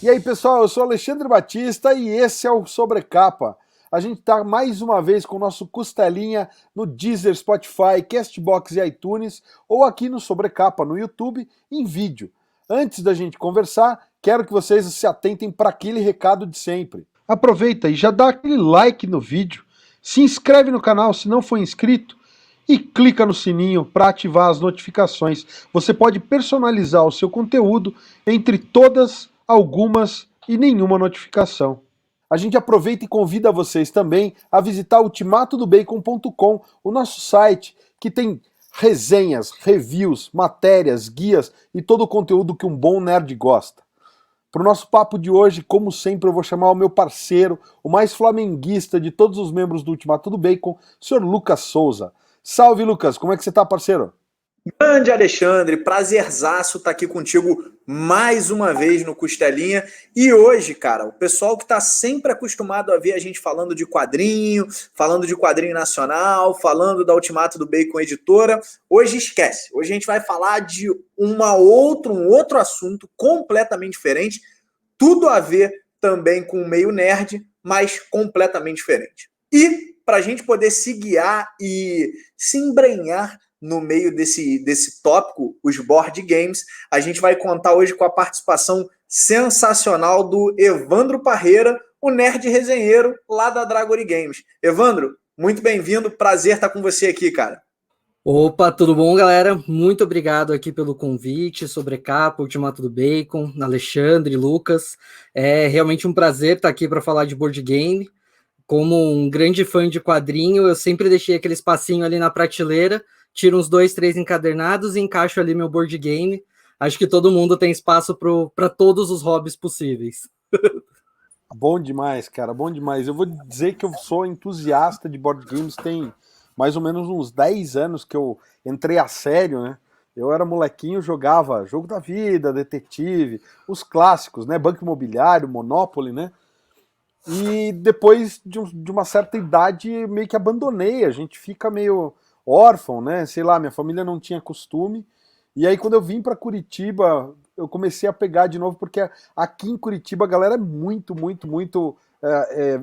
E aí, pessoal, eu sou Alexandre Batista e esse é o Sobrecapa. A gente está mais uma vez com o nosso Costelinha no Deezer, Spotify, Castbox e iTunes, ou aqui no Sobrecapa, no YouTube, em vídeo. Antes da gente conversar, quero que vocês se atentem para aquele recado de sempre. Aproveita e já dá aquele like no vídeo, se inscreve no canal se não for inscrito e clica no sininho para ativar as notificações. Você pode personalizar o seu conteúdo entre todas, algumas e nenhuma notificação. A gente aproveita e convida vocês também a visitar ultimatodobacon.com, o nosso site que tem resenhas, reviews, matérias, guias e todo o conteúdo que um bom nerd gosta. Para o nosso papo de hoje, como sempre, eu vou chamar o meu parceiro, o mais flamenguista de todos os membros do Ultimato do Bacon, o senhor Lucas Souza. Salve, Lucas, como é que você tá, parceiro? Grande Alexandre, prazerzaço estar aqui contigo mais uma vez no Costelinha. E hoje, cara, o pessoal que está sempre acostumado a ver a gente falando de quadrinho nacional, falando da Ultimato do Bacon Editora, hoje esquece. Hoje a gente vai falar de um outro assunto completamente diferente, tudo a ver também com o meio nerd, mas completamente diferente. E para a gente poder se guiar e se embrenhar no meio desse tópico, os board games, a gente vai contar hoje com a participação sensacional do Evandro Parreira, o nerd resenheiro lá da Dragory Games. Evandro, muito bem-vindo, prazer estar com você aqui, cara. Opa, tudo bom, galera? Muito obrigado aqui pelo convite, Sobrecapa, Ultimato do Bacon, Alexandre, Lucas. É realmente um prazer estar aqui para falar de board game. Como um grande fã de quadrinho, eu sempre deixei aquele espacinho ali na prateleira, tiro uns 2, 3 encadernados e encaixo ali meu board game. Acho que todo mundo tem espaço para todos os hobbies possíveis. Bom demais, cara, bom demais. Eu vou dizer que eu sou entusiasta de board games tem mais ou menos uns 10 anos que eu entrei a sério, né? Eu era molequinho, jogava Jogo da Vida, Detetive, os clássicos, né? Banco Imobiliário, Monopoly, né? E depois de uma certa idade meio que abandonei, a gente fica meio órfão, né? Sei lá, minha família não tinha costume. E aí quando eu vim para Curitiba, eu comecei a pegar de novo, porque aqui em Curitiba a galera é muito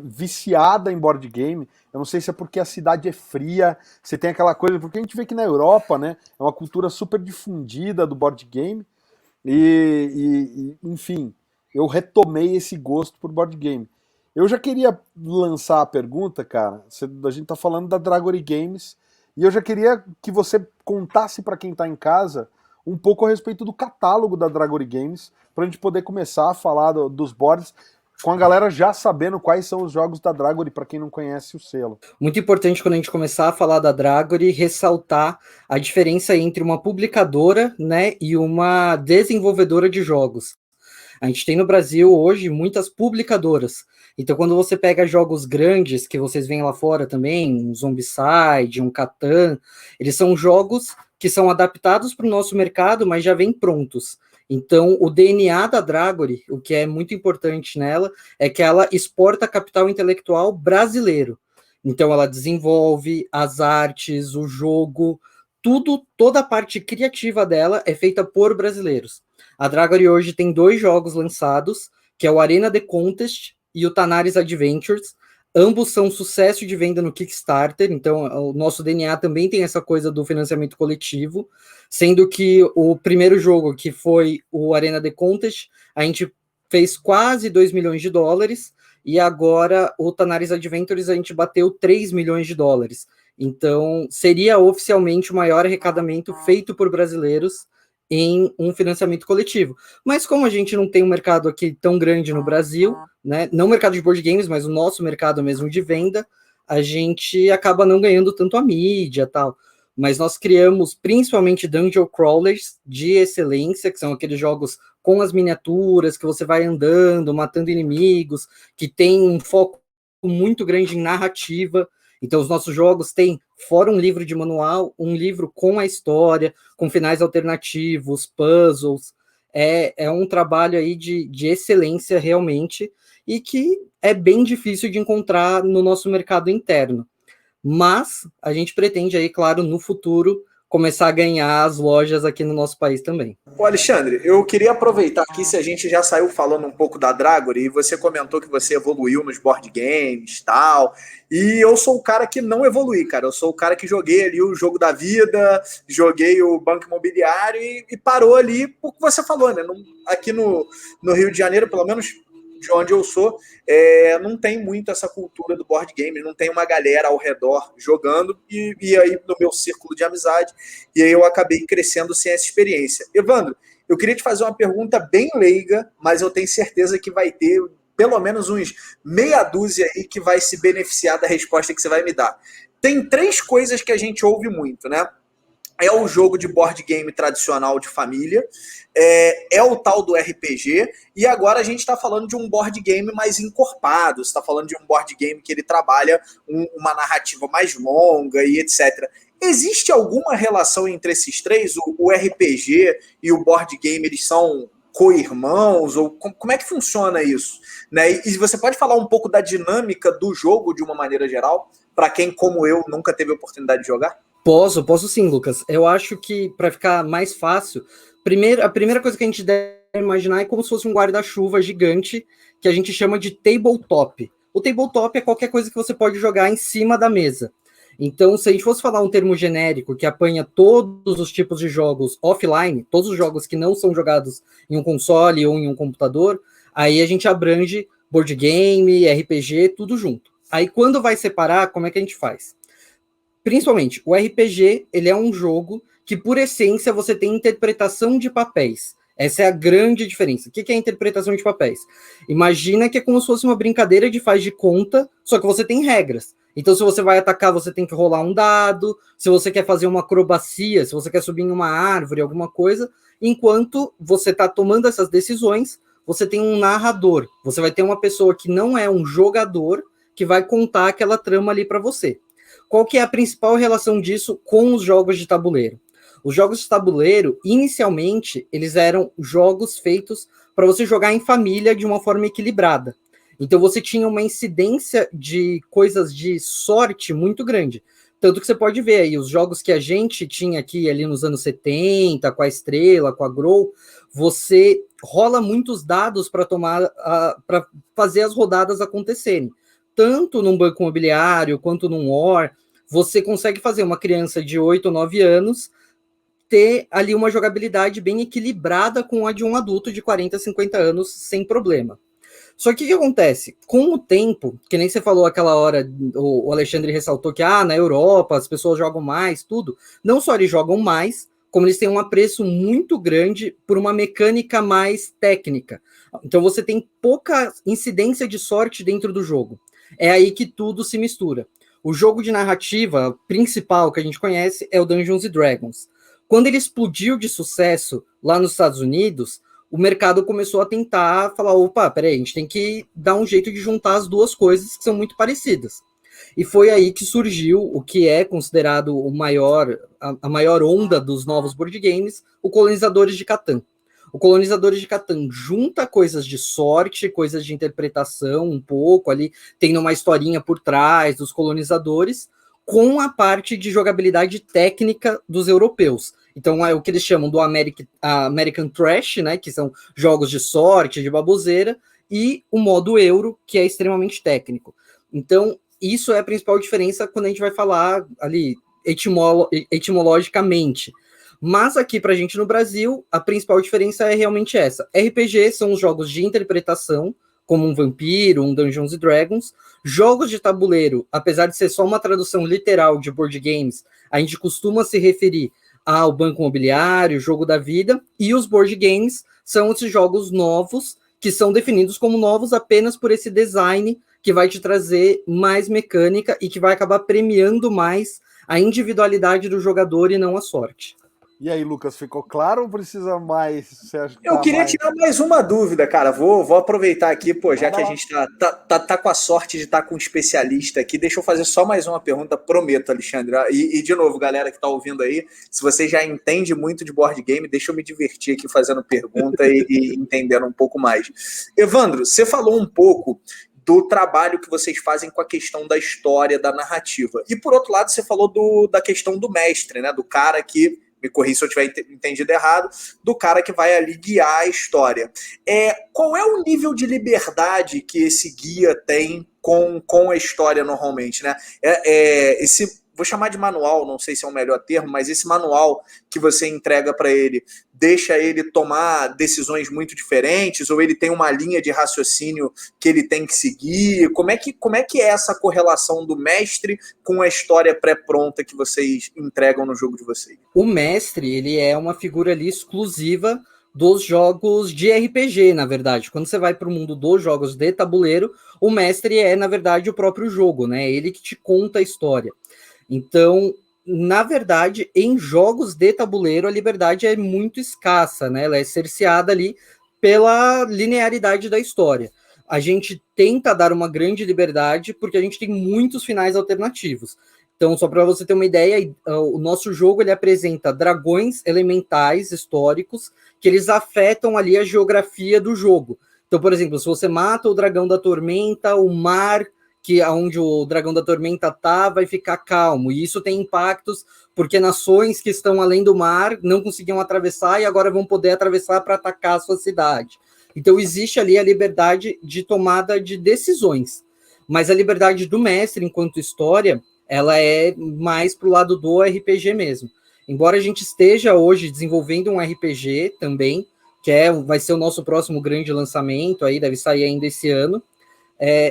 viciada em board game. Eu não sei se é porque a cidade é fria, você tem aquela coisa, porque a gente vê que na Europa, né, é uma cultura super difundida do board game. Enfim, eu retomei esse gosto por board game. Eu já queria lançar a pergunta, cara. A gente tá falando da Dragory Games e eu já queria que você contasse para quem tá em casa um pouco a respeito do catálogo da Dragory Games, pra gente poder começar a falar dos boards com a galera já sabendo quais são os jogos da Dragory, para quem não conhece o selo. Muito importante quando a gente começar a falar da Dragory, ressaltar a diferença entre uma publicadora, né, e uma desenvolvedora de jogos. A gente tem no Brasil hoje muitas publicadoras. Então, quando você pega jogos grandes, que vocês veem lá fora também, um Zombicide, um Catan, eles são jogos que são adaptados para o nosso mercado, mas já vêm prontos. Então, o DNA da Dragory, o que é muito importante nela, é que ela exporta capital intelectual brasileiro. Então, ela desenvolve as artes, o jogo, tudo, toda a parte criativa dela é feita por brasileiros. A Dragory hoje tem 2 jogos lançados, que é o Arena The Contest e o Tanaris Adventures. Ambos são sucesso de venda no Kickstarter, então o nosso DNA também tem essa coisa do financiamento coletivo, sendo que o primeiro jogo, que foi o Arena The Contest, a gente fez quase 2 milhões de dólares, e agora o Tanaris Adventures a gente bateu 3 milhões de dólares. Então, seria oficialmente o maior arrecadamento feito por brasileiros em um financiamento coletivo. Mas como a gente não tem um mercado aqui tão grande no Brasil, né, não o mercado de board games, mas o nosso mercado mesmo de venda, a gente acaba não ganhando tanto a mídia e tal. Mas nós criamos principalmente dungeon crawlers de excelência, que são aqueles jogos com as miniaturas, que você vai andando, matando inimigos, que tem um foco muito grande em narrativa. Então, os nossos jogos têm, fora um livro de manual, um livro com a história, com finais alternativos, puzzles. É um trabalho aí de excelência, realmente, e que é bem difícil de encontrar no nosso mercado interno. Mas a gente pretende aí, claro, no futuro, começar a ganhar as lojas aqui no nosso país também. Ô Alexandre, eu queria aproveitar aqui, se a gente já saiu falando um pouco da Dragori, e você comentou que você evoluiu nos board games e tal, e eu sou o cara que não evolui, cara, eu sou o cara que joguei ali o jogo da vida, joguei o Banco Imobiliário e parou ali por que você falou, né? Aqui no Rio de Janeiro, pelo menos de onde eu sou, não tem muito essa cultura do board game, não tem uma galera ao redor jogando, e aí no meu círculo de amizade, e aí eu acabei crescendo sem essa experiência. Evandro, eu queria te fazer uma pergunta bem leiga, mas eu tenho certeza que vai ter pelo menos uns meia dúzia aí que vai se beneficiar da resposta que você vai me dar. Tem 3 coisas que a gente ouve muito, né? É o jogo de board game tradicional de família, é o tal do RPG, e agora a gente está falando de um board game mais encorpado, você está falando de um board game que ele trabalha uma narrativa mais longa e etc. Existe alguma relação entre esses 3? O RPG e o board game, eles são co-irmãos? Ou como é que funciona isso? Né? E você pode falar um pouco da dinâmica do jogo de uma maneira geral, para quem, como eu, nunca teve a oportunidade de jogar? Posso sim, Lucas. Eu acho que, para ficar mais fácil, a primeira coisa que a gente deve imaginar é como se fosse um guarda-chuva gigante, que a gente chama de tabletop. O tabletop é qualquer coisa que você pode jogar em cima da mesa. Então, se a gente fosse falar um termo genérico que apanha todos os tipos de jogos offline, todos os jogos que não são jogados em um console ou em um computador, aí a gente abrange board game, RPG, tudo junto. Aí, quando vai separar, como é que a gente faz? Principalmente, o RPG, ele é um jogo que, por essência, você tem interpretação de papéis. Essa é a grande diferença. O que é interpretação de papéis? Imagina que é como se fosse uma brincadeira de faz de conta, só que você tem regras. Então, se você vai atacar, você tem que rolar um dado. Se você quer fazer uma acrobacia, se você quer subir em uma árvore, alguma coisa, enquanto você está tomando essas decisões, você tem um narrador. Você vai ter uma pessoa que não é um jogador, que vai contar aquela trama ali para você. Qual que é a principal relação disso com os jogos de tabuleiro? Os jogos de tabuleiro, inicialmente, eles eram jogos feitos para você jogar em família de uma forma equilibrada. Então você tinha uma incidência de coisas de sorte muito grande. Tanto que você pode ver aí, os jogos que a gente tinha aqui ali nos anos 70, com a Estrela, com a Grow, você rola muitos dados para para fazer as rodadas acontecerem. Tanto num banco imobiliário quanto num War, você consegue fazer uma criança de 8 ou 9 anos ter ali uma jogabilidade bem equilibrada com a de um adulto de 40, 50 anos, sem problema. Só que o que acontece? Com o tempo, que nem você falou aquela hora, o Alexandre ressaltou que na Europa as pessoas jogam mais, tudo. Não só eles jogam mais, como eles têm um apreço muito grande por uma mecânica mais técnica. Então você tem pouca incidência de sorte dentro do jogo. É aí que tudo se mistura. O jogo de narrativa principal que a gente conhece é o Dungeons & Dragons. Quando ele explodiu de sucesso lá nos Estados Unidos, o mercado começou a tentar falar, opa, peraí, a gente tem que dar um jeito de juntar as duas coisas que são muito parecidas. E foi aí que surgiu o que é considerado a maior onda dos novos board games, o Colonizadores de Catan. O Colonizadores de Catan junta coisas de sorte, coisas de interpretação um pouco ali, tem uma historinha por trás dos colonizadores, com a parte de jogabilidade técnica dos europeus. Então é o que eles chamam do American Trash, né, que são jogos de sorte, de baboseira, e o modo euro, que é extremamente técnico. Então isso é a principal diferença quando a gente vai falar ali etimologicamente. Mas aqui pra gente no Brasil, a principal diferença é realmente essa. RPG são os jogos de interpretação, como um Vampiro, um Dungeons & Dragons. Jogos de tabuleiro, apesar de ser só uma tradução literal de board games, a gente costuma se referir ao Banco Imobiliário, Jogo da Vida, e os board games são esses jogos novos, que são definidos como novos apenas por esse design que vai te trazer mais mecânica e que vai acabar premiando mais a individualidade do jogador e não a sorte. E aí, Lucas, ficou claro ou precisa mais? Você acha que eu queria tirar mais uma dúvida, cara. Vou aproveitar aqui, pô, já que a gente tá com a sorte de estar com um especialista aqui, deixa eu fazer só mais uma pergunta, prometo, Alexandre. E de novo, galera que tá ouvindo aí, se você já entende muito de board game, deixa eu me divertir aqui fazendo pergunta e entendendo um pouco mais. Evandro, você falou um pouco do trabalho que vocês fazem com a questão da história, da narrativa. E por outro lado, você falou da questão do mestre, né? Do cara que, me corrija se eu tiver entendido errado, do cara que vai ali guiar a história. Qual é o nível de liberdade que esse guia tem com a história normalmente, né? Vou chamar de manual, não sei se é o melhor termo, mas esse manual que você entrega para ele deixa ele tomar decisões muito diferentes, ou ele tem uma linha de raciocínio que ele tem que seguir? Como é que é essa correlação do mestre com a história pré-pronta que vocês entregam no jogo de vocês? O mestre, ele é uma figura ali exclusiva dos jogos de RPG, na verdade. Quando você vai para o mundo dos jogos de tabuleiro, o mestre é, na verdade, o próprio jogo, né? Ele que te conta a história. Então, na verdade, em jogos de tabuleiro, a liberdade é muito escassa, né? Ela é cerceada ali pela linearidade da história. A gente tenta dar uma grande liberdade porque a gente tem muitos finais alternativos. Então, só para você ter uma ideia, o nosso jogo ele apresenta dragões elementais históricos que eles afetam ali a geografia do jogo. Então, por exemplo, se você mata o dragão da tormenta, o mar que onde o dragão da tormenta vai ficar calmo, e isso tem impactos porque nações que estão além do mar não conseguiam atravessar e agora vão poder atravessar para atacar a sua cidade. Então existe ali a liberdade de tomada de decisões, mas a liberdade do mestre enquanto história, ela é mais para o lado do RPG mesmo. Embora a gente esteja hoje desenvolvendo um RPG também, que vai ser o nosso próximo grande lançamento, aí deve sair ainda esse ano.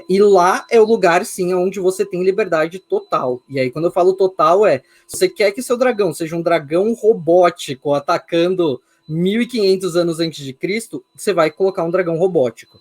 E lá é o lugar, sim, onde você tem liberdade total. E aí, quando eu falo total, se você quer que seu dragão seja um dragão robótico atacando 1500 anos antes de Cristo, você vai colocar um dragão robótico.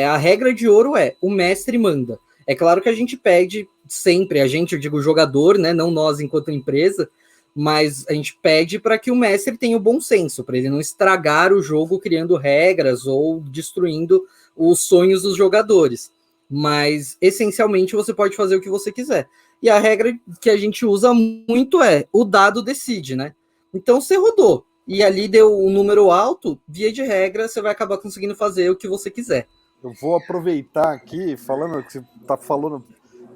A regra de ouro o mestre manda. É claro que a gente pede sempre, eu digo jogador, né, não nós enquanto empresa, mas a gente pede para que o mestre tenha o bom senso, para ele não estragar o jogo criando regras ou destruindo os sonhos dos jogadores. Mas, essencialmente, você pode fazer o que você quiser. E a regra que a gente usa muito o dado decide, né? Então, você rodou, e ali deu um número alto, via de regra, você vai acabar conseguindo fazer o que você quiser. Eu vou aproveitar aqui, falando que você está falando,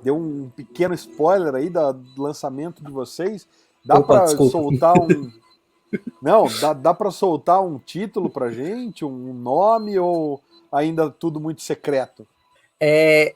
deu um pequeno spoiler aí do lançamento de vocês. Dá para soltar um... Não, dá para soltar um título pra gente, um nome, ou ainda tudo muito secreto?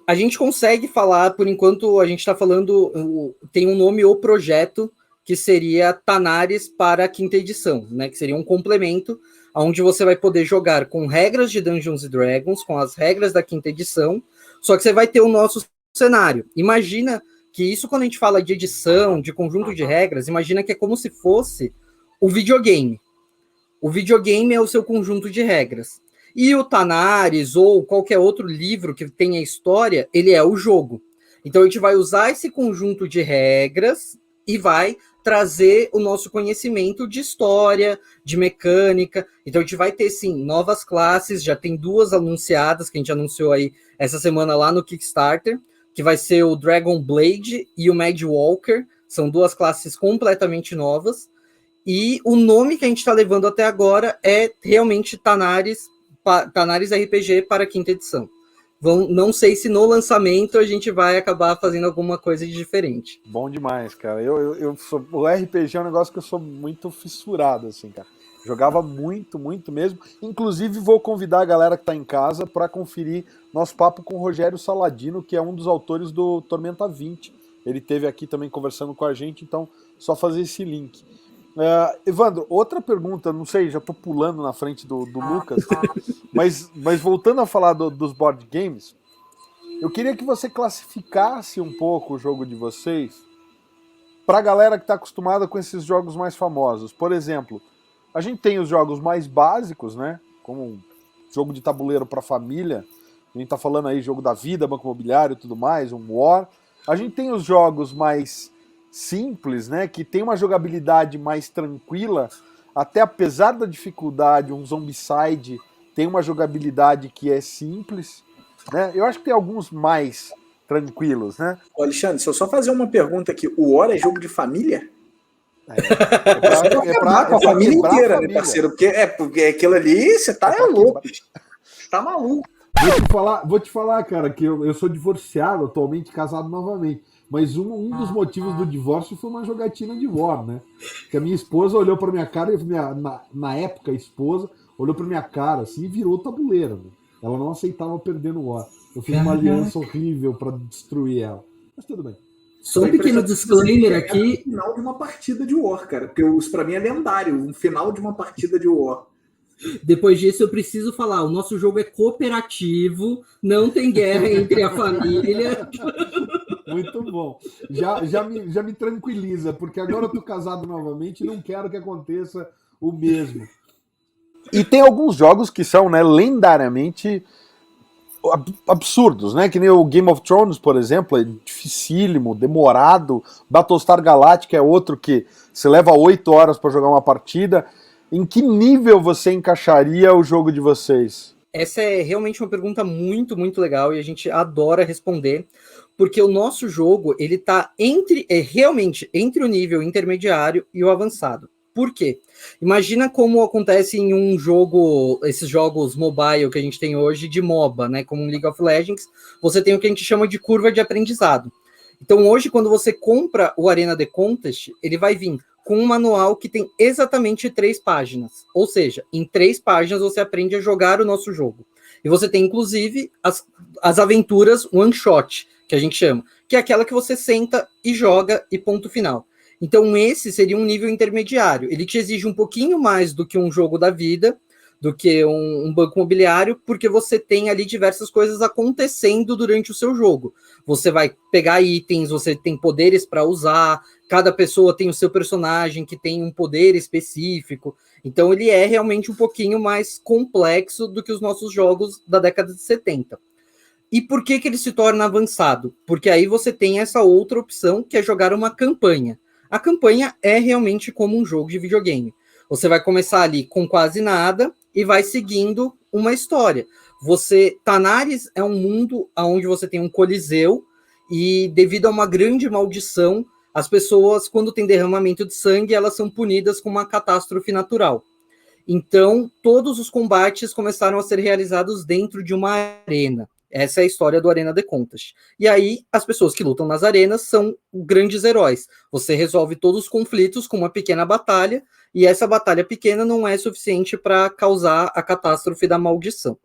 A gente consegue falar, por enquanto a gente está falando, tem um nome, o projeto, que seria Tanares para a quinta edição, né? Que seria um complemento, onde você vai poder jogar com regras de Dungeons & Dragons, com as regras da quinta edição, só que você vai ter o nosso cenário. Imagina que isso, quando a gente fala de edição, de conjunto de regras, imagina que é como se fosse o videogame. O videogame é o seu conjunto de regras. E o Tanares ou qualquer outro livro que tenha história, ele é o jogo. Então a gente vai usar esse conjunto de regras e vai trazer o nosso conhecimento de história, de mecânica. Então a gente vai ter, sim, novas classes, já tem 2 anunciadas, que a gente anunciou aí essa semana lá no Kickstarter, que vai ser o Dragon Blade e o Mad Walker. São 2 classes completamente novas. E o nome que a gente está levando até agora é realmente Tanares RPG para a quinta edição. Não sei se no lançamento a gente vai acabar fazendo alguma coisa de diferente. Bom demais, cara. O RPG é um negócio que eu sou muito fissurado, assim, cara. Jogava muito, muito mesmo. Inclusive, vou convidar a galera que está em casa para conferir nosso papo com o Rogério Saladino, que é um dos autores do Tormenta 20. Ele esteve aqui também conversando com a gente, então só fazer esse link. Evandro, outra pergunta, não sei, já estou pulando na frente do Lucas, mas voltando a falar dos board games, eu queria que você classificasse um pouco o jogo de vocês para a galera que está acostumada com esses jogos mais famosos. Por exemplo, a gente tem os jogos mais básicos, né? Como um jogo de tabuleiro para família, a gente está falando aí jogo da vida, Banco Imobiliário e tudo mais, um War. A gente tem os jogos mais simples, né, que tem uma jogabilidade mais tranquila, até apesar da dificuldade, um Zombicide tem uma jogabilidade que é simples, né? Eu acho que tem alguns mais tranquilos, né? Ô, Alexandre, se eu só fazer uma pergunta aqui, o War é jogo de família? Com a família inteira, né, parceiro? Porque aquilo ali, você tá louco. Tá maluco. Vou te falar, cara, que eu sou divorciado, atualmente casado novamente. Mas um dos motivos do divórcio foi uma jogatina de War, né? Que a minha esposa olhou pra minha cara, na época, a esposa olhou pra minha cara assim e virou tabuleiro. Né? Ela não aceitava perder no War. Eu fiz uma aliança horrível pra destruir ela. Mas tudo bem. Só um pequeno disclaimer aqui. É o final de uma partida de War, cara. Porque isso pra mim é lendário. Um final de uma partida de War. Depois disso, eu preciso falar: o nosso jogo é cooperativo, não tem guerra entre a família. Muito bom. Já me tranquiliza, porque agora eu tô casado novamente e não quero que aconteça o mesmo. E tem alguns jogos que são, né, lendariamente absurdos, né? Que nem o Game of Thrones, por exemplo, é dificílimo, demorado. Battlestar Galactica é outro que você leva 8 horas para jogar uma partida. Em que nível você encaixaria o jogo de vocês? Essa é realmente uma pergunta muito, muito legal e a gente adora responder, porque o nosso jogo, ele tá realmente entre o nível intermediário e o avançado. Por quê? Imagina como acontece em um jogo, esses jogos mobile que a gente tem hoje de MOBA, né, como um League of Legends, você tem o que a gente chama de curva de aprendizado. Então hoje, quando você compra o Arena The Contest, ele vai vir com um manual que tem exatamente 3 páginas. Ou seja, em 3 páginas você aprende a jogar o nosso jogo. E você tem, inclusive, as aventuras one shot, que a gente chama, que é aquela que você senta e joga e ponto final. Então esse seria um nível intermediário. Ele te exige um pouquinho mais do que um jogo da vida, do que um banco imobiliário, porque você tem ali diversas coisas acontecendo durante o seu jogo. Você vai pegar itens, você tem poderes para usar, cada pessoa tem o seu personagem que tem um poder específico. Então ele é realmente um pouquinho mais complexo do que os nossos jogos da década de 70. E por que ele se torna avançado? Porque aí você tem essa outra opção, que é jogar uma campanha. A campanha é realmente como um jogo de videogame. Você vai começar ali com quase nada e vai seguindo uma história. Tanares é um mundo onde você tem um coliseu e, devido a uma grande maldição, as pessoas, quando tem derramamento de sangue, elas são punidas com uma catástrofe natural. Então, todos os combates começaram a ser realizados dentro de uma arena. Essa é a história do Arena The Contest. E aí, as pessoas que lutam nas arenas são grandes heróis. Você resolve todos os conflitos com uma pequena batalha, e essa batalha pequena não é suficiente para causar a catástrofe da maldição.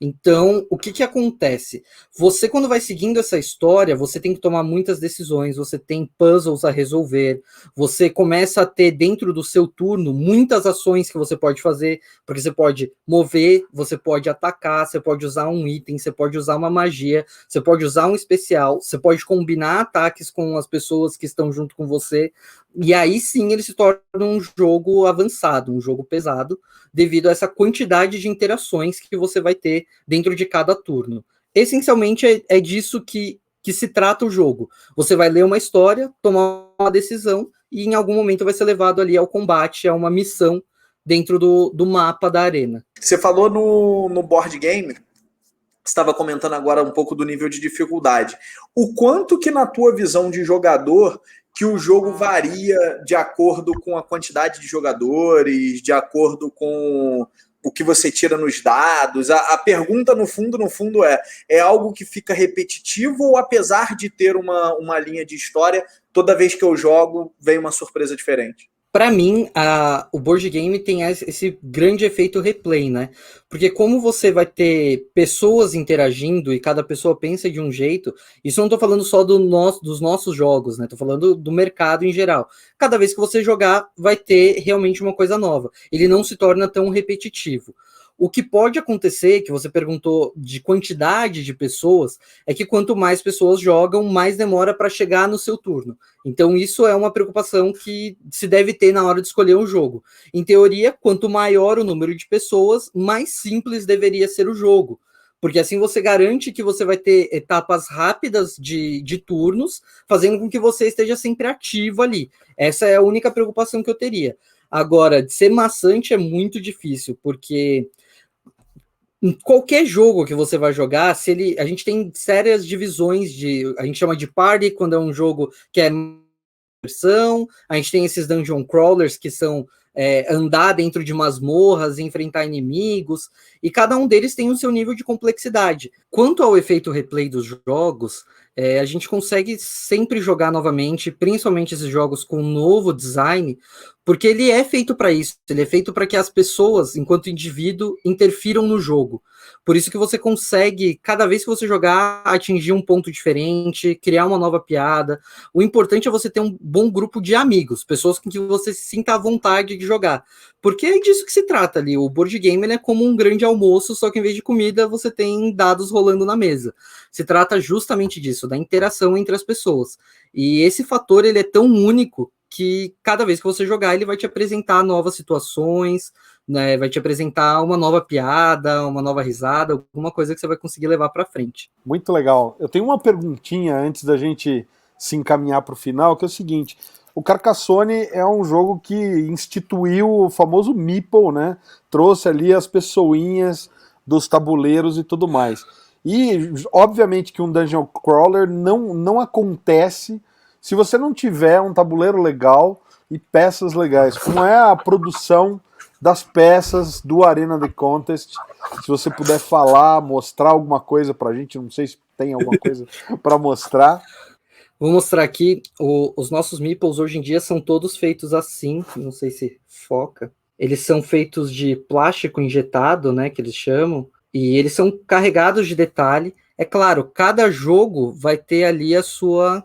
Então, o que acontece? Você, quando vai seguindo essa história, você tem que tomar muitas decisões, você tem puzzles a resolver, você começa a ter dentro do seu turno muitas ações que você pode fazer, porque você pode mover, você pode atacar, você pode usar um item, você pode usar uma magia, você pode usar um especial, você pode combinar ataques com as pessoas que estão junto com você, e aí sim ele se torna um jogo avançado, um jogo pesado, devido a essa quantidade de interações que você vai ter dentro de cada turno. Essencialmente é disso que se trata o jogo. Você vai ler uma história, tomar uma decisão e em algum momento vai ser levado ali ao combate, a uma missão dentro do mapa da arena. Você falou no board game, estava comentando agora um pouco do nível de dificuldade. O quanto que na tua visão de jogador que o jogo varia de acordo com a quantidade de jogadores, de acordo com o que você tira nos dados? A pergunta, no fundo, é algo que fica repetitivo ou, apesar de ter uma linha de história, toda vez que eu jogo, vem uma surpresa diferente? Para mim, o board game tem esse grande efeito replay, né? Porque como você vai ter pessoas interagindo e cada pessoa pensa de um jeito, isso eu não tô falando só dos nossos jogos, né? Tô falando do mercado em geral. Cada vez que você jogar, vai ter realmente uma coisa nova. Ele não se torna tão repetitivo. O que pode acontecer, que você perguntou de quantidade de pessoas, é que quanto mais pessoas jogam, mais demora para chegar no seu turno. Então isso é uma preocupação que se deve ter na hora de escolher um jogo. Em teoria, quanto maior o número de pessoas, mais simples deveria ser o jogo. Porque assim você garante que você vai ter etapas rápidas de turnos, fazendo com que você esteja sempre ativo ali. Essa é a única preocupação que eu teria. Agora, de ser maçante é muito difícil, porque em qualquer jogo que você vai jogar, a gente tem sérias divisões a gente chama de party quando é um jogo que é versão, a gente tem esses dungeon crawlers que são andar dentro de masmorras, enfrentar inimigos, e cada um deles tem o seu nível de complexidade. Quanto ao efeito replay dos jogos, a gente consegue sempre jogar novamente, principalmente esses jogos com um novo design, porque ele é feito para isso, ele é feito para que as pessoas, enquanto indivíduo, interfiram no jogo. Por isso que você consegue, cada vez que você jogar, atingir um ponto diferente, criar uma nova piada. O importante é você ter um bom grupo de amigos, pessoas com que você se sinta à vontade de jogar. Porque é disso que se trata ali. O board game ele é como um grande almoço, só que em vez de comida, você tem dados rolando na mesa. Se trata justamente disso, da interação entre as pessoas. E esse fator ele é tão único que cada vez que você jogar, ele vai te apresentar novas situações, né, vai te apresentar uma nova piada, uma nova risada, alguma coisa que você vai conseguir levar para frente. Muito legal. Eu tenho uma perguntinha antes da gente se encaminhar para o final, que é o seguinte: o Carcassonne é um jogo que instituiu o famoso Meeple, né? Trouxe ali as pessoinhas dos tabuleiros e tudo mais. E, obviamente, que um Dungeon Crawler não acontece se você não tiver um tabuleiro legal e peças legais. Como é a produção das peças do Arena The Contest? Se você puder falar, mostrar alguma coisa pra gente, não sei se tem alguma coisa para mostrar. Vou mostrar aqui, os nossos meeples hoje em dia são todos feitos assim, não sei se foca. Eles são feitos de plástico injetado, né, que eles chamam, e eles são carregados de detalhe. É claro, cada jogo vai ter ali a sua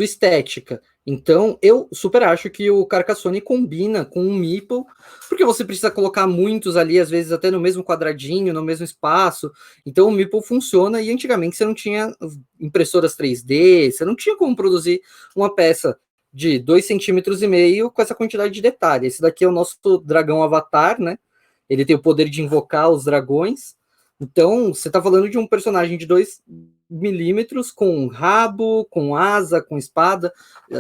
estética. Então, eu super acho que o Carcassonne combina com um meeple, porque você precisa colocar muitos ali, às vezes até no mesmo quadradinho, no mesmo espaço. Então, o meeple funciona, e antigamente você não tinha impressoras 3D, você não tinha como produzir uma peça de 2,5 centímetros com essa quantidade de detalhe. Esse daqui é o nosso dragão avatar, né? Ele tem o poder de invocar os dragões. Então, você está falando de um personagem de 2 milímetros, com rabo, com asa, com espada.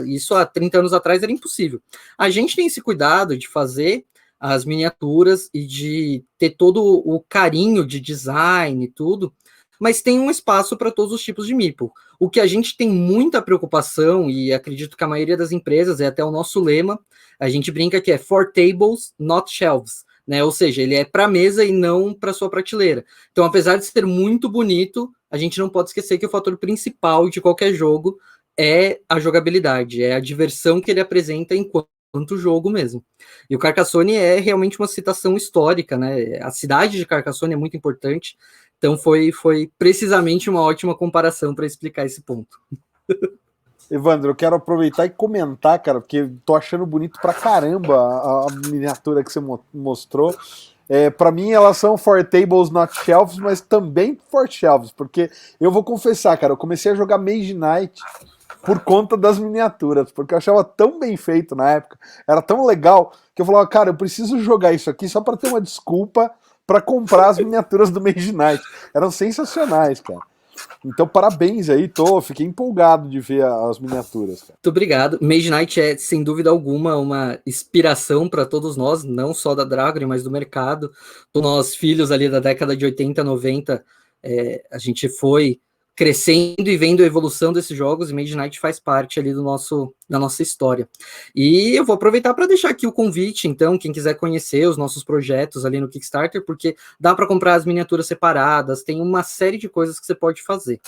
Isso há 30 anos atrás era impossível. A gente tem esse cuidado de fazer as miniaturas e de ter todo o carinho de design e tudo, mas tem um espaço para todos os tipos de meeple. O que a gente tem muita preocupação, e acredito que a maioria das empresas, é até o nosso lema, a gente brinca que é for tables, not shelves, né? Ou seja, ele é para mesa e não para sua prateleira. Então, apesar de ser muito bonito, a gente não pode esquecer que o fator principal de qualquer jogo é a jogabilidade, é a diversão que ele apresenta enquanto jogo mesmo. E o Carcassonne é realmente uma citação histórica, né? A cidade de Carcassonne é muito importante, então foi precisamente uma ótima comparação para explicar esse ponto. Evandro, eu quero aproveitar e comentar, cara, porque tô achando bonito pra caramba a miniatura que você mostrou. Para mim, elas são for tables, not shelves, mas também for shelves, porque eu vou confessar, cara, eu comecei a jogar Mage Knight por conta das miniaturas, porque eu achava tão bem feito na época, era tão legal, que eu falava, cara, eu preciso jogar isso aqui só para ter uma desculpa para comprar as miniaturas do Mage Knight. Eram sensacionais, cara. Então, parabéns aí, fiquei empolgado de ver as miniaturas, cara. Muito obrigado. Mage Knight é, sem dúvida alguma, uma inspiração para todos nós, não só da Dragon, mas do mercado. Todos nós, filhos ali da década de 80, 90, a gente foi crescendo e vendo a evolução desses jogos, e Mage Knight faz parte ali da nossa história. E eu vou aproveitar para deixar aqui o convite, então, quem quiser conhecer os nossos projetos ali no Kickstarter, porque dá para comprar as miniaturas separadas, tem uma série de coisas que você pode fazer.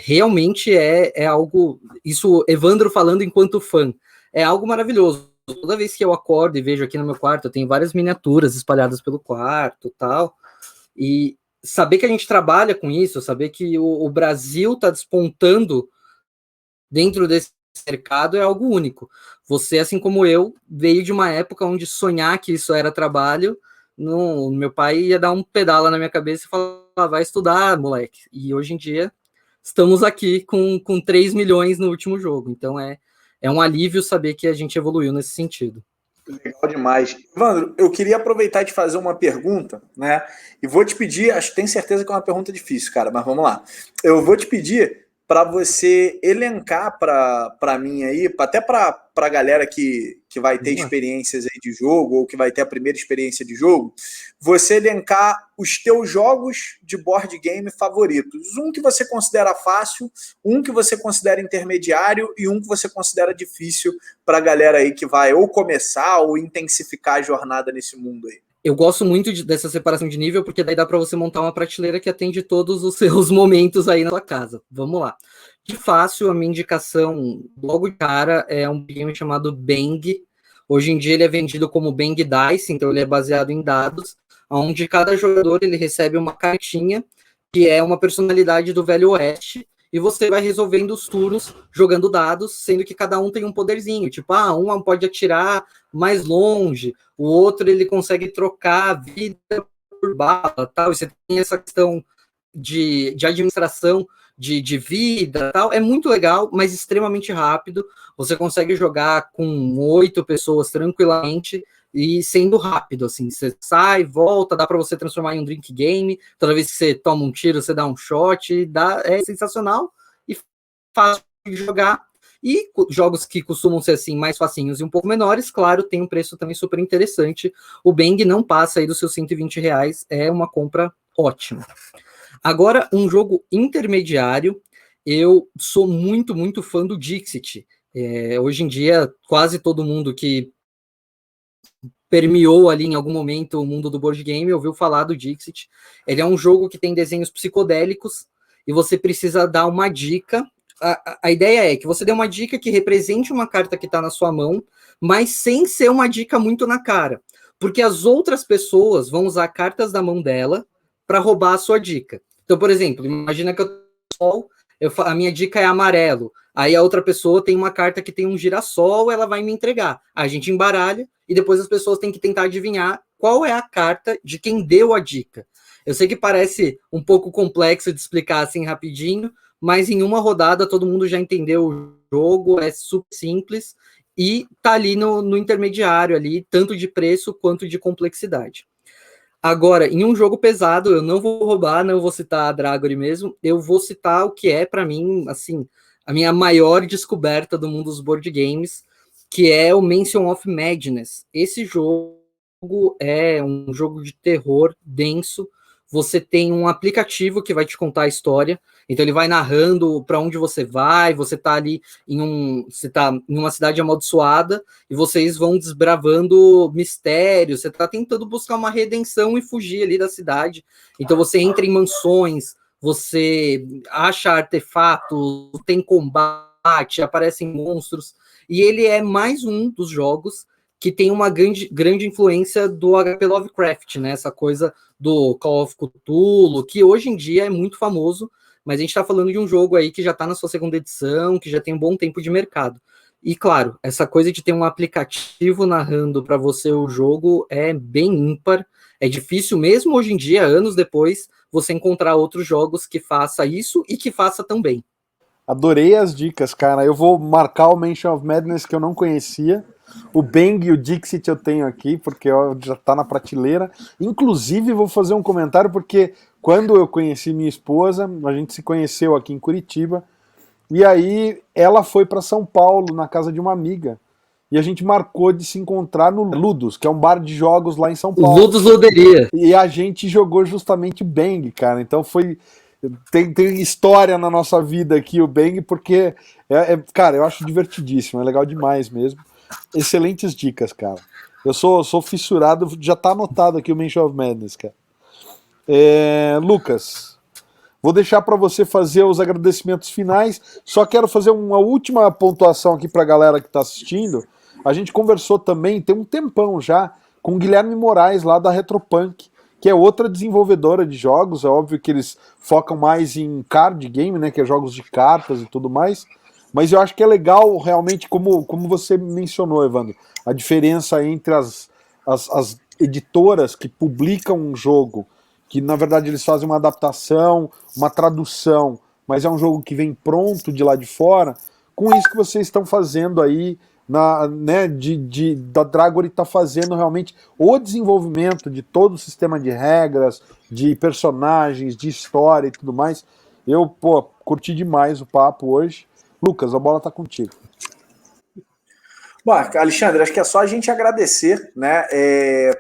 Realmente é algo, isso Evandro falando enquanto fã, é algo maravilhoso. Toda vez que eu acordo e vejo aqui no meu quarto, eu tenho várias miniaturas espalhadas pelo quarto e tal, e saber que a gente trabalha com isso, saber que o Brasil está despontando dentro desse mercado é algo único. Você, assim como eu, veio de uma época onde sonhar que isso era trabalho, meu pai ia dar um pedala na minha cabeça e falar, vai estudar, moleque. E hoje em dia, estamos aqui com 3 milhões no último jogo. Então, é um alívio saber que a gente evoluiu nesse sentido. Legal demais. Evandro, eu queria aproveitar e te fazer uma pergunta, né? E vou te pedir, tenho certeza que é uma pergunta difícil, cara, mas vamos lá. Eu vou te pedir para você elencar para mim aí, até para a galera que vai ter experiências aí de jogo, ou que vai ter a primeira experiência de jogo, você elencar os teus jogos de board game favoritos. Um que você considera fácil, um que você considera intermediário e um que você considera difícil para a galera aí que vai ou começar ou intensificar a jornada nesse mundo aí. Eu gosto muito dessa separação de nível, porque daí dá para você montar uma prateleira que atende todos os seus momentos aí na sua casa. Vamos lá. De fácil, a minha indicação, logo de cara, é um game chamado Bang. Hoje em dia ele é vendido como Bang Dice, então ele é baseado em dados, onde cada jogador ele recebe uma cartinha, que é uma personalidade do Velho Oeste, e você vai resolvendo os turnos jogando dados, sendo que cada um tem um poderzinho. Tipo, um pode atirar mais longe, o outro ele consegue trocar a vida por bala, tal. E você tem essa questão de administração de vida, tal. É muito legal, mas extremamente rápido. Você consegue jogar com 8 pessoas tranquilamente e sendo rápido, assim. Você sai, volta, dá para você transformar em um drink game. Toda vez que você toma um tiro, você dá um shot, é sensacional e fácil de jogar. E jogos que costumam ser assim mais facinhos e um pouco menores, claro, tem um preço também super interessante. O Bang não passa aí dos seus R$120, é uma compra ótima. Agora, um jogo intermediário, eu sou muito, muito fã do Dixit. Hoje em dia, quase todo mundo que permeou ali em algum momento o mundo do board game ouviu falar do Dixit. Ele é um jogo que tem desenhos psicodélicos e você precisa dar uma dica. A ideia é que você dê uma dica que represente uma carta que está na sua mão, mas sem ser uma dica muito na cara. Porque as outras pessoas vão usar cartas da mão dela para roubar a sua dica. Então, por exemplo, imagina que a minha dica é amarelo. Aí a outra pessoa tem uma carta que tem um girassol, ela vai me entregar. A gente embaralha e depois as pessoas têm que tentar adivinhar qual é a carta de quem deu a dica. Eu sei que parece um pouco complexo de explicar assim rapidinho, mas em uma rodada todo mundo já entendeu o jogo, é super simples e tá ali no intermediário ali, tanto de preço quanto de complexidade. Agora, em um jogo pesado, eu não vou roubar, não vou citar a Dragory mesmo, eu vou citar o que é, para mim, assim, a minha maior descoberta do mundo dos board games, que é o Mansion of Madness. Esse jogo é um jogo de terror denso. Você tem um aplicativo que vai te contar a história, então ele vai narrando para onde você vai, você está ali você tá em uma cidade amaldiçoada e vocês vão desbravando mistérios, você está tentando buscar uma redenção e fugir ali da cidade. Então você entra em mansões, você acha artefatos, tem combate, aparecem monstros, e ele é mais um dos jogos que tem uma grande influência do HP Lovecraft, né? Essa coisa do Call of Cthulhu, que hoje em dia é muito famoso, mas a gente está falando de um jogo aí que já está na sua segunda edição, que já tem um bom tempo de mercado. E claro, essa coisa de ter um aplicativo narrando para você o jogo é bem ímpar, é difícil mesmo hoje em dia, anos depois, você encontrar outros jogos que faça isso e que faça tão bem. Adorei as dicas, cara. Eu vou marcar o Mansion of Madness que eu não conhecia. O Bang e o Dixit eu tenho aqui, porque já tá na prateleira. Inclusive, vou fazer um comentário, porque quando eu conheci minha esposa, a gente se conheceu aqui em Curitiba, e aí ela foi para São Paulo, na casa de uma amiga. E a gente marcou de se encontrar no Ludus, que é um bar de jogos lá em São Paulo. Ludus Loderia. E a gente jogou justamente Bang, cara. Então foi... Tem história na nossa vida aqui o Bang, porque, cara, eu acho divertidíssimo, é legal demais mesmo. Excelentes dicas, cara. Eu sou fissurado, já tá anotado aqui o Mansion of Madness, cara. Lucas, vou deixar para você fazer os agradecimentos finais, só quero fazer uma última pontuação aqui pra galera que tá assistindo. A gente conversou também, tem um tempão já, com o Guilherme Moraes, lá da Retropunk, que é outra desenvolvedora de jogos. É óbvio que eles focam mais em card game, né, que é jogos de cartas e tudo mais, mas eu acho que é legal realmente, como você mencionou, Evandro, a diferença entre as editoras que publicam um jogo, que na verdade eles fazem uma adaptação, uma tradução, mas é um jogo que vem pronto de lá de fora, com isso que vocês estão fazendo aí, da Dragory está fazendo realmente o desenvolvimento de todo o sistema de regras, de personagens, de história e tudo mais. Eu, pô, curti demais o papo hoje. Lucas, a bola tá contigo. Bom, Alexandre, acho que é só a gente agradecer, né?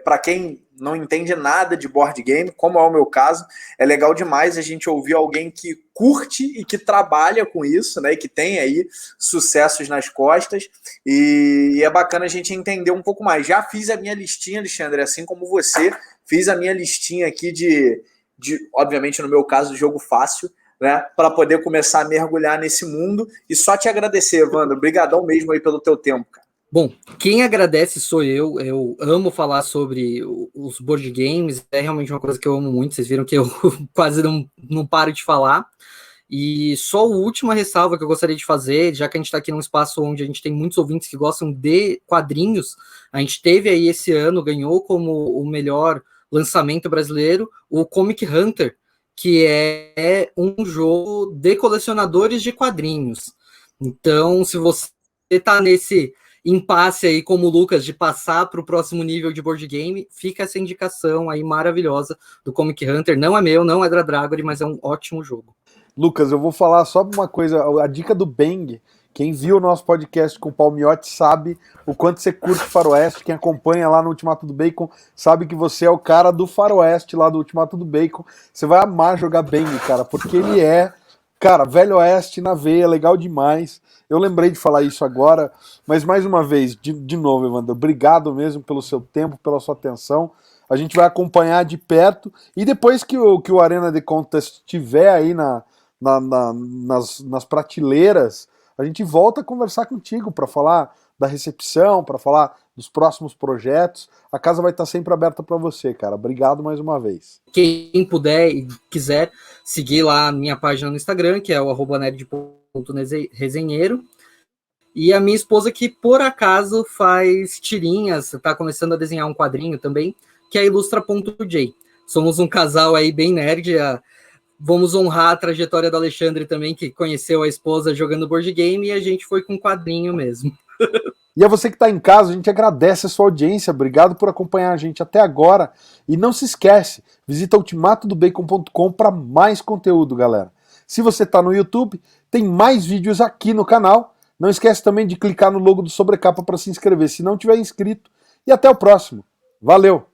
Para quem não entende nada de board game, como é o meu caso, é legal demais a gente ouvir alguém que curte e que trabalha com isso, né? E que tem aí sucessos nas costas. E é bacana a gente entender um pouco mais. Já fiz a minha listinha, Alexandre, assim como você, fiz a minha listinha aqui obviamente, no meu caso, de jogo fácil, né, para poder começar a mergulhar nesse mundo. E só te agradecer, Evandro. Obrigadão mesmo aí pelo teu tempo, cara. Bom, quem agradece sou eu amo falar sobre os board games, é realmente uma coisa que eu amo muito, vocês viram que eu quase não paro de falar, e só a última ressalva que eu gostaria de fazer, já que a gente está aqui num espaço onde a gente tem muitos ouvintes que gostam de quadrinhos, a gente teve aí esse ano, ganhou como o melhor lançamento brasileiro, o Comic Hunter, que é um jogo de colecionadores de quadrinhos. Então, se você está nesse impasse aí, como o Lucas, de passar para o próximo nível de board game, fica essa indicação aí maravilhosa do Comic Hunter. Não é meu, não é da Dragon, mas é um ótimo jogo. Lucas, eu vou falar só uma coisa, a dica do Bang. Quem viu o nosso podcast com o Palmiotti sabe o quanto você curte Faroeste. Quem acompanha lá no Ultimato do Bacon sabe que você é o cara do Faroeste lá do Ultimato do Bacon. Você vai amar jogar Bang, cara, porque ele é, cara, Velho Oeste na veia, legal demais. Eu lembrei de falar isso agora, mas mais uma vez, de novo, Evandro, obrigado mesmo pelo seu tempo, pela sua atenção. A gente vai acompanhar de perto e depois que o Arena de Contest estiver aí nas prateleiras, a gente volta a conversar contigo para falar da recepção, para falar dos próximos projetos. A casa vai estar sempre aberta para você, cara. Obrigado mais uma vez. Quem puder e quiser seguir lá a minha página no Instagram, que é o @nerd.resenheiro. E a minha esposa, que por acaso faz tirinhas, está começando a desenhar um quadrinho também, que é Ilustra.j. Somos um casal aí bem nerd. Vamos honrar a trajetória do Alexandre também, que conheceu a esposa jogando board game, e a gente foi com quadrinho mesmo. E a você que está em casa, a gente agradece a sua audiência, obrigado por acompanhar a gente até agora. E não se esquece, visita ultimatodobacon.com para mais conteúdo, galera. Se você está no YouTube, tem mais vídeos aqui no canal. Não esquece também de clicar no logo do Sobrecapa para se inscrever, se não tiver inscrito. E até o próximo. Valeu!